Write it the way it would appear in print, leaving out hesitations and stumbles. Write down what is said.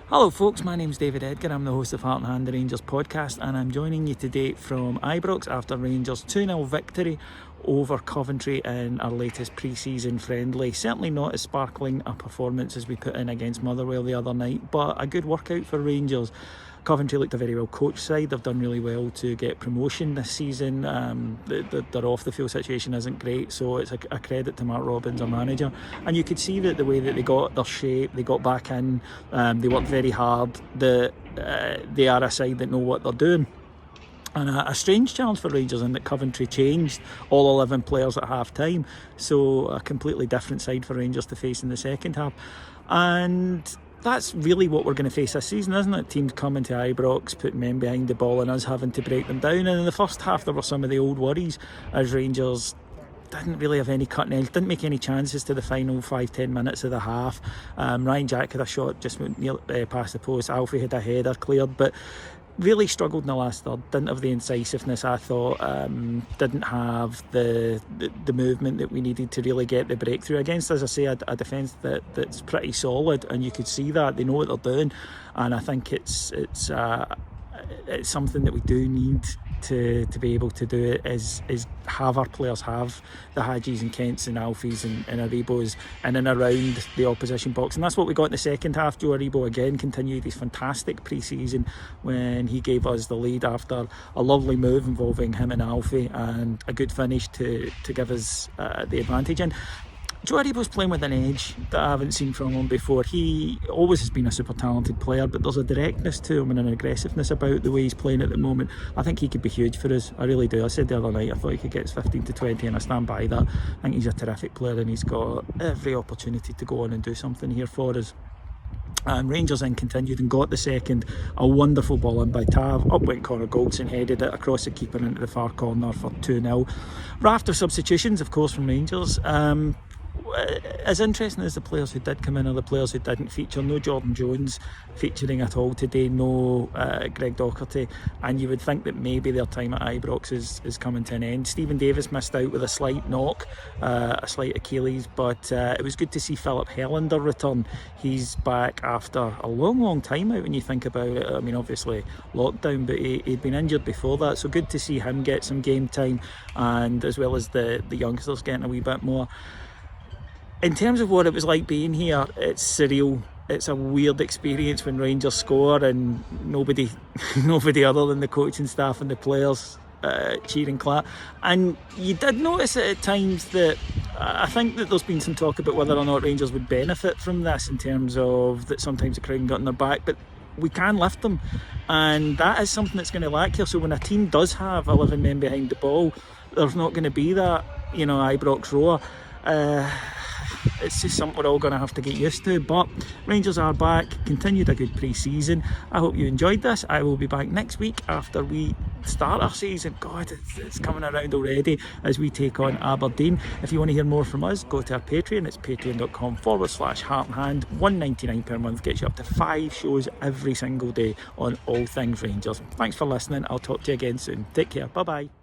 Hello folks, my name's David Edgar. I'm the host of Heart and Hand, the Rangers podcast, and I'm joining you today from Ibrox after Rangers 2-0 victory over Coventry in our latest pre-season friendly. Certainly not as sparkling a performance as we put in against Motherwell the other night, but a good workout for Rangers. Coventry looked a very well coached side. They've done really well to get promotion this season. Their off the field situation isn't great, so it's a credit to Mark Robins, our manager. And you could see that the way that they got their shape, they got back in, they worked very hard. They are a side that know what they're doing. And a strange challenge for Rangers in that Coventry changed all 11 players at half time, so a completely different side for Rangers to face in the second half. And that's really what we're going to face this season, isn't it? Teams coming to Ibrox, putting men behind the ball and us having to break them down. And in the first half there were some of the old worries as Rangers didn't really have any cutting edge, didn't make any chances to the final 5-10 minutes of the half. Ryan Jack had a shot just went near past the post. Alfie had a header cleared, but really struggled in the last third. Didn't have the incisiveness, I thought. Didn't have the movement that we needed to really get the breakthrough against, as I say, a defence that's pretty solid, and you could see that they know what they're doing. And I think it's something that we do need to be able to do it is have our players have the Hadjis and Kents and Alfies and Aribos in and around the opposition box, and that's what we got in the second half. Joe Aribo again continued his fantastic pre-season when he gave us the lead after a lovely move involving him and Alfie and a good finish to give us the advantage. And Joe Aribo's playing with an edge that I haven't seen from him before. He always has been a super talented player, but there's a directness to him and an aggressiveness about the way he's playing at the moment. I think he could be huge for us, I really do. I said the other night I thought he could get 15 to 20 and I stand by that. I think he's a terrific player and he's got every opportunity to go on and do something here for us. Rangers then continued and got the second. A wonderful ball in by Tav. Up went Connor Goldson, headed it across the keeper into the far corner for 2-0. Raft of substitutions, of course, from Rangers. As interesting as the players who did come in are the players who didn't feature. No Jordan Jones featuring at all today, no Greg Docherty, and you would think that maybe their time at Ibrox is coming to an end. Stephen Davis missed out with a slight knock, a slight Achilles, but it was good to see Philip Helander return. He's back after a long time out when you think about it. I mean, obviously lockdown, but he'd been injured before that, so good to see him get some game time, and as well as the youngsters getting a wee bit more. In terms of what it was like being here, it's surreal. It's a weird experience when Rangers score and nobody other than the coaching staff and the players cheer and clap. And you did notice it at times that I think that there's been some talk about whether or not Rangers would benefit from this, in terms of that sometimes the crowd got on their back, but we can lift them, and that is something that's going to lack here. So when a team does have 11 men behind the ball, there's not going to be that, Ibrox roar. It's just something we're all going to have to get used to. But Rangers are back, continued a good pre-season. I hope you enjoyed this. I will be back next week after we start our season. God, it's coming around already as we take on Aberdeen. If you want to hear more from us, go to our Patreon. It's patreon.com/Heart and Hand. $1.99 per month gets you up to 5 shows every single day on all things Rangers. Thanks for listening. I'll talk to you again soon. Take care. Bye bye.